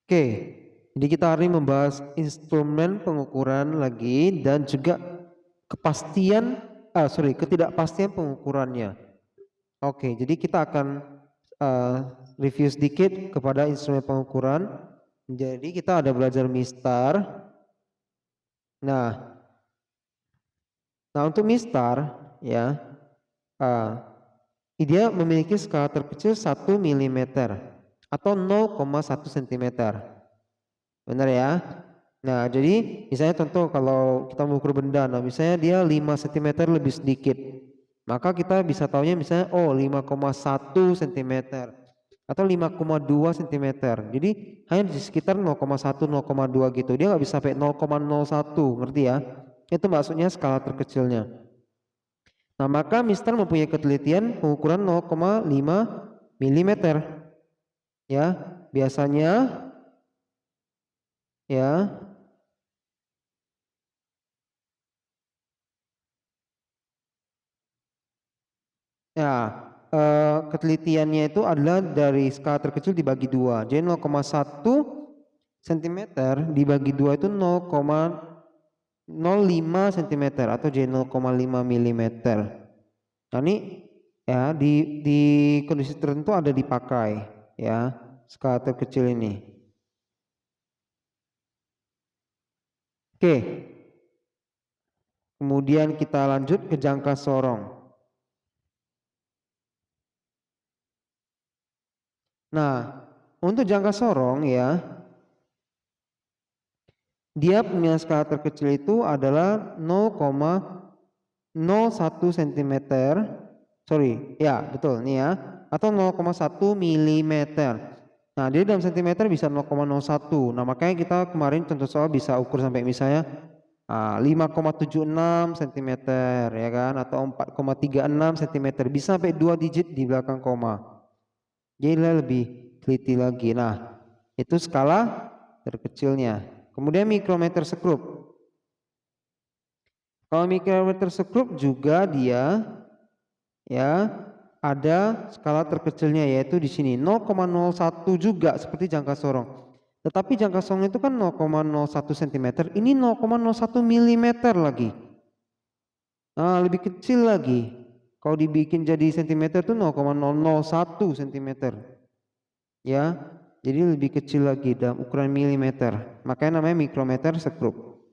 Oke, jadi kita hari ini membahas instrumen pengukuran lagi dan juga ketidakpastian pengukurannya. Oke, jadi kita akan uh, review sedikit kepada instrumen pengukuran. Jadi kita ada belajar mistar. Nah, untuk mistar ya, dia memiliki skala terkecil 1 mm atau 0,1 cm. Benar ya? Nah, jadi misalnya contoh kalau kita mengukur benda, nah misalnya dia 5 cm lebih sedikit. Maka kita bisa taunya misalnya 5,1 cm atau 5,2 cm. Jadi hanya di sekitar 0,1 0,2 gitu. Dia nggak bisa sampai 0,01, ngerti ya? Itu maksudnya skala terkecilnya. Nah, maka Mister mempunyai ketelitian pengukuran 0,5 mm. Ya, biasanya ya. Ya, ketelitiannya itu adalah dari skala terkecil dibagi 2. Jadi 0,1 cm dibagi 2 itu 0,05 cm atau jadi 0,5 mm. Nah, ini ya di kondisi tertentu ada dipakai ya skala terkecil ini. Oke. Kemudian kita lanjut ke jangka sorong. Nah, untuk jangka sorong ya, dia punya skala terkecil itu adalah 0,01 cm. Sorry, ya betul nih ya, atau 0,1 mm. Nah, jadi dalam cm bisa 0,01. Nah, makanya kita kemarin contoh soal bisa ukur sampai misalnya 5,76 cm ya kan, atau 4,36 cm, bisa sampai 2 digit di belakang koma. Jadi lebih teliti lagi. Nah, itu skala terkecilnya. Kemudian mikrometer sekrup. Kalau mikrometer sekrup juga dia ya ada skala terkecilnya, yaitu di sini 0,01 juga seperti jangka sorong. Tetapi jangka sorong itu kan 0,01 cm, ini 0,01 mm lagi. Nah, lebih kecil lagi. Kalau dibikin jadi cm itu 0,001 cm. Ya, jadi lebih kecil lagi dalam ukuran milimeter. Makanya namanya mikrometer sekrup.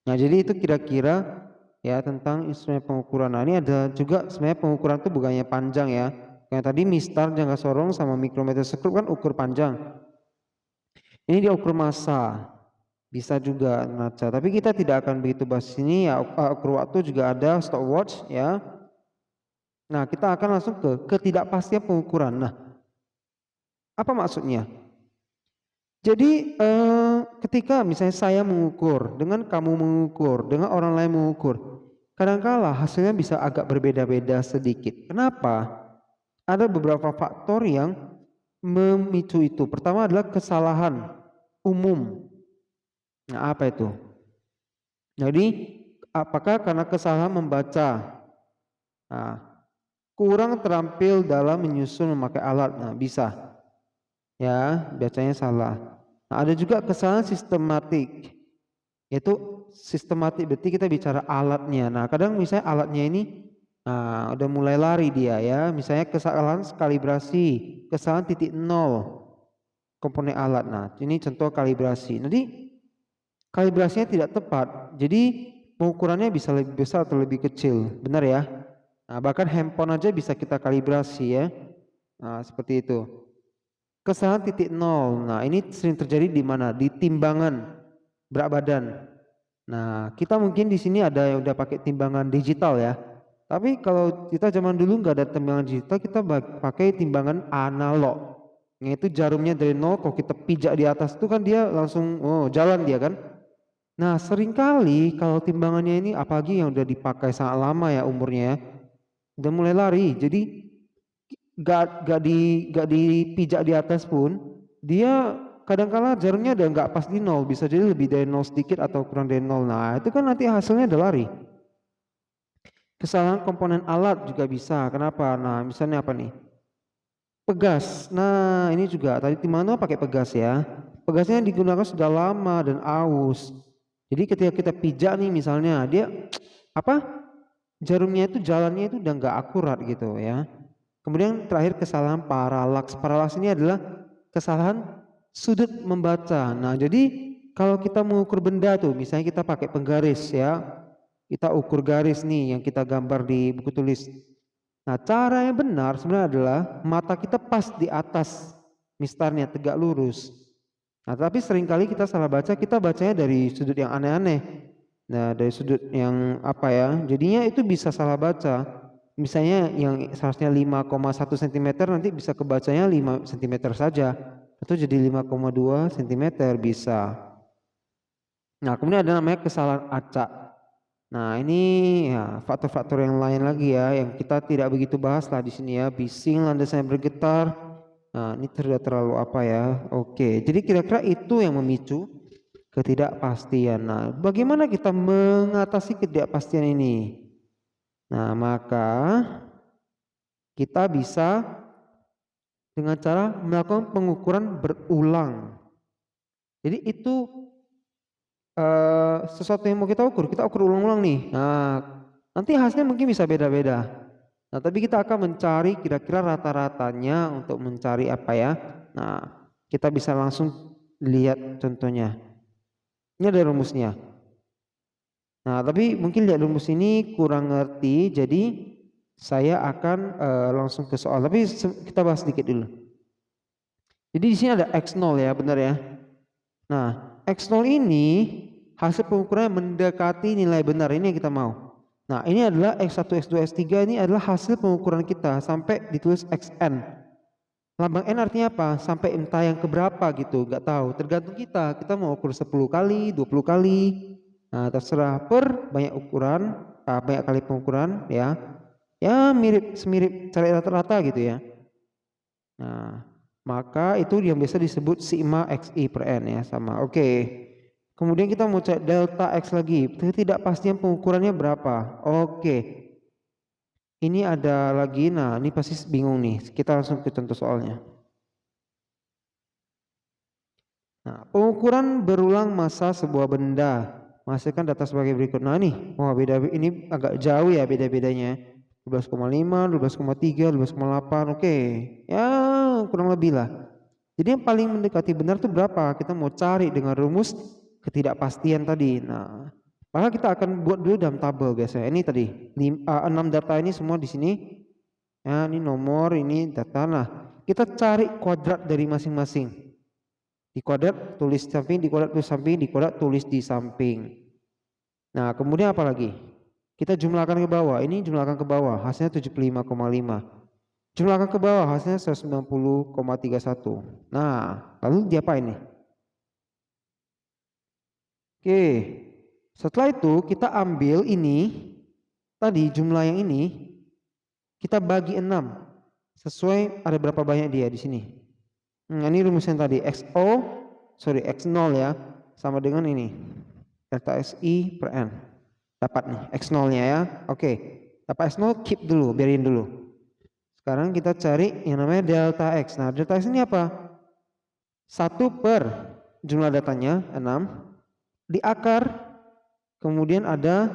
Nah, jadi itu kira-kira ya tentang instrumen pengukuran. Nah, ini ada juga sebenarnya pengukuran itu bukannya panjang ya. Yang tadi mistar, jangka sorong sama mikrometer sekrup kan ukur panjang. Ini dia ukur massa. Bisa juga ngaca, tapi kita tidak akan begitu bahas ini ya. Ukur waktu juga ada, stopwatch ya. Nah, kita akan langsung ke ketidakpastian pengukuran. Nah, apa maksudnya? Jadi ketika misalnya saya mengukur, dengan kamu mengukur, dengan orang lain mengukur, kadangkala hasilnya bisa agak berbeda-beda sedikit. Kenapa? Ada beberapa faktor yang memicu itu. Pertama adalah kesalahan umum. Nah, apa itu? Jadi, apakah karena kesalahan membaca? Nah, kurang terampil dalam menyusun memakai alat. Nah, bisa. Ya, bacanya salah. Nah, ada juga kesalahan sistematik. Yaitu sistematik berarti kita bicara alatnya. Nah, kadang misalnya alatnya ini udah mulai lari dia ya. Misalnya kesalahan kalibrasi, kesalahan titik nol komponen alat. Nah, ini contoh kalibrasi. Nanti kalibrasinya tidak tepat. Jadi pengukurannya bisa lebih besar atau lebih kecil. Benar ya? Nah, bahkan handphone aja bisa kita kalibrasi ya. Nah, seperti itu. Kesalahan titik nol. Nah, ini sering terjadi di mana? Di timbangan berat badan. Nah, kita mungkin di sini ada yang udah pakai timbangan digital ya. Tapi kalau kita zaman dulu nggak ada timbangan digital, kita pakai timbangan analog. Yaitu jarumnya dari nol, kalau kita pijak di atas itu kan dia langsung jalan dia kan. Nah, seringkali kalau timbangannya ini apalagi yang udah dipakai sangat lama ya umurnya ya, udah mulai lari. Jadi gak dipijak di atas pun dia kadangkala jarumnya udah nggak pas di nol, bisa jadi lebih dari nol sedikit atau kurang dari nol. Nah, itu kan nanti hasilnya udah lari. Kesalahan komponen alat juga bisa. Kenapa? Nah, misalnya apa nih? Pegas. Nah, ini juga tadi timbangan pakai pegas ya. pegasnya digunakan sudah lama dan aus. Jadi ketika kita pijak nih misalnya, dia apa, jarumnya itu jalannya itu udah nggak akurat gitu ya. Kemudian terakhir kesalahan paralaks. Paralaks ini adalah kesalahan sudut membaca. Nah, jadi kalau kita mengukur benda tuh, misalnya kita pakai penggaris ya, kita ukur garis nih yang kita gambar di buku tulis. Nah, cara yang benar sebenarnya adalah mata kita pas di atas mistarnya, tegak lurus. Nah, tapi seringkali kita salah baca, kita bacanya dari sudut yang aneh-aneh. Nah, dari sudut yang apa ya, jadinya itu bisa salah baca. Misalnya yang seharusnya 5,1 cm nanti bisa kebacanya 5 cm saja. Atau jadi 5,2 cm bisa. Nah, kemudian ada namanya kesalahan acak. Nah, ini ya faktor-faktor yang lain lagi ya yang kita tidak begitu bahas lah di sini ya. Bising, landasan bergetar. Nah, ini tidak terlalu apa ya. Oke, jadi kira-kira itu yang memicu ketidakpastian. Nah, bagaimana kita mengatasi ketidakpastian ini? Nah, maka kita bisa dengan cara melakukan pengukuran berulang. Jadi itu sesuatu yang mau kita ukur ulang-ulang nih. Nah, nanti hasilnya mungkin bisa beda-beda. Nah, tapi kita akan mencari kira-kira rata-ratanya untuk mencari apa ya. Nah, kita bisa langsung lihat contohnya. Ini ada rumusnya. Nah, tapi mungkin lihat rumus ini kurang ngerti, jadi saya akan langsung ke soal. Tapi kita bahas sedikit dulu. Jadi di sini ada X0 ya, benar ya. Nah, X0 ini hasil pengukurannya mendekati nilai benar, ini yang kita mau. Nah, ini adalah X1, X2, X3 ini adalah hasil pengukuran kita sampai ditulis XN. Lambang N artinya apa? Sampai entah yang keberapa gitu, nggak tahu. Tergantung kita. Kita mau ukur 10 kali, 20 kali. Nah, terserah per banyak ukuran, banyak kali pengukuran ya. Ya mirip semirip cari rata-rata gitu ya. Nah, maka itu yang biasa disebut sigma XI per N ya, sama. Oke. Kemudian kita mau cek delta X lagi. Ketidakpastian pengukurannya berapa? Oke. Ini ada lagi, nah ini pasti bingung nih. Kita langsung ke contoh soalnya. Nah, pengukuran berulang massa sebuah benda menghasilkan data sebagai berikut. Nah nih, wah beda, ini agak jauh ya beda-bedanya. 12,5, 12,3, 12,8, oke. Ya kurang lebih lah. Jadi yang paling mendekati benar itu berapa? Kita mau cari dengan rumus ketidakpastian tadi. Nah, maka kita akan buat dulu dalam tabel biasanya. Ini tadi 6 data ini semua di sini. Ya, ini nomor, ini data. Nah, kita cari kuadrat dari masing-masing. Di kuadrat tulis di samping, di kuadrat tulis samping, di kuadrat tulis di samping. Nah, kemudian apa lagi? Kita jumlahkan ke bawah. Ini jumlahkan ke bawah, hasilnya 75,5. Jumlahkan ke bawah, hasilnya 190,31. Nah, lalu diapain nih? Oke, setelah itu kita ambil ini, tadi jumlah yang ini, kita bagi 6. Sesuai ada berapa banyak dia di sini. Ini rumusnya tadi, X0 ya, sama dengan ini. Delta SI per N. Dapat nih, X0-nya ya. Oke, dapat X0 keep dulu, biarin dulu. Sekarang kita cari yang namanya delta X. Nah, delta X ini apa? 1 per jumlah datanya 6 di akar, kemudian ada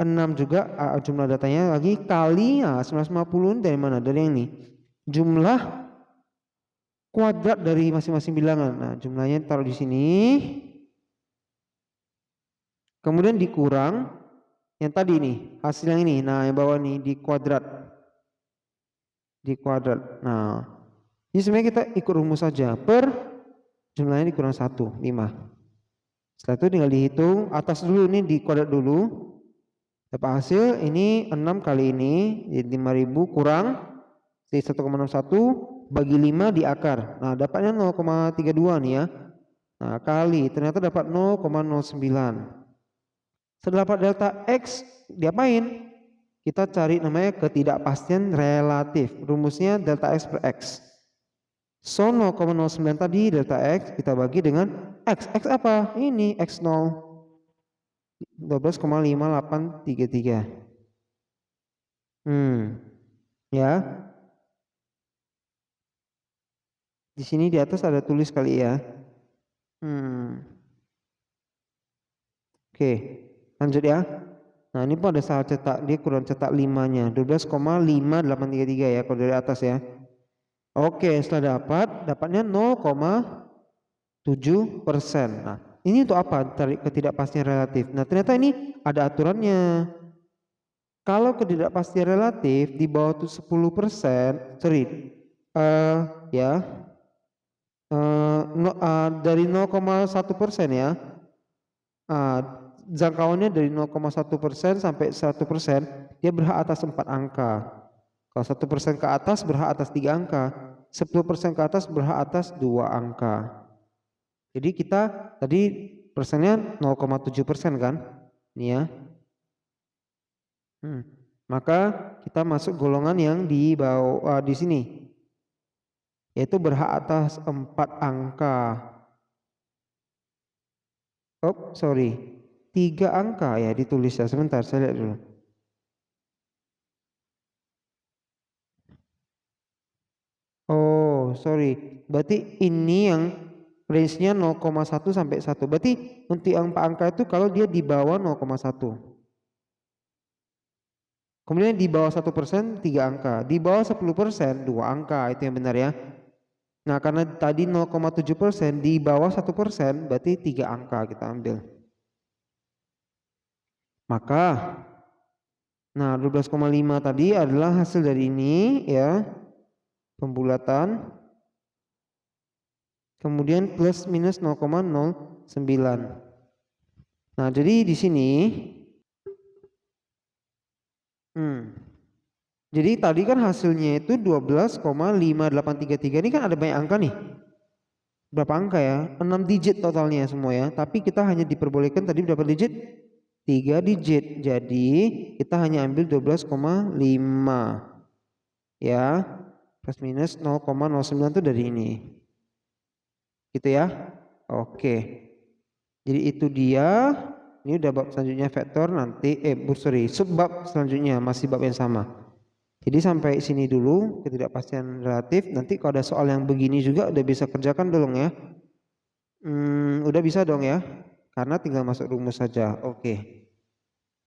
6 juga jumlah datanya lagi kali 950 dari mana? Dari yang ini. Jumlah kuadrat dari masing-masing bilangan. Nah, jumlahnya taruh di sini. Kemudian dikurang yang tadi nih, hasil yang ini. Nah, yang bawah nih di kuadrat. Di kuadrat. Nah, ini sebenarnya kita ikut rumus saja. Per jumlahnya dikurang 1, 5. Setelah itu tinggal dihitung atas dulu, ini di kuadrat dulu. Dapat hasil ini 6 kali ini jadi 5.000 kurang 1,61 bagi 5 di akar. Nah, dapatnya 0,32 nih ya. Nah, kali ternyata dapat 0,09. Setelah dapat delta X, diapain? Kita cari namanya ketidakpastian relatif. Rumusnya delta X per X. So 0,09 tadi delta X kita bagi dengan X. X apa? Ini X0. 12,5833. Ya. Di sini di atas ada tulis kali ya. Oke, lanjut ya. Nah, ini pun ada salah cetak, dia kurang cetak 5-nya. 12,5833 ya kalau dari atas ya. Oke, setelah dapatnya 0,7%. Nah, ini untuk apa? Tarik ketidakpastian relatif. Nah, ternyata ini ada aturannya. Kalau ketidakpastian relatif di bawah 10%, dari 0,1% ya. Jangkauannya dari 0,1% sampai 100%, dia berhak atas 4 angka. Kalau 1% ke atas berhak atas 3 angka, 10% ke atas berhak atas 2 angka. Jadi kita tadi persennya 0,7% kan? Ini ya. Maka kita masuk golongan yang di bawah di sini, yaitu berhak atas 4 angka. 3 angka ya ditulis ya. Sebentar saya lihat dulu. Berarti ini yang range-nya 0,1 sampai 1. Berarti untuk yang 4 angka itu kalau dia di bawah 0,1. Kemudian di bawah 1% 3 angka, di bawah 10% 2 angka, itu yang benar ya. Nah, karena tadi 0,7% di bawah 1% berarti 3 angka kita ambil. Maka nah 12,5 tadi adalah hasil dari ini ya. Pembulatan. Kemudian plus minus 0,09. Nah, jadi di sini jadi tadi kan hasilnya itu 12,5833. Ini kan ada banyak angka nih. Berapa angka ya? 6 digit totalnya semua ya. Tapi kita hanya diperbolehkan tadi berapa digit? 3 digit. Jadi kita hanya ambil 12,5. Ya. Plus minus 0,09 itu dari ini. Gitu ya. Oke. Jadi itu dia. Ini udah bab selanjutnya vektor nanti subbab selanjutnya masih bab yang sama. Jadi sampai sini dulu ketidakpastian relatif. Nanti kalau ada soal yang begini juga udah bisa kerjakan dong ya. Udah bisa dong ya. Karena tinggal masuk rumus saja. Oke.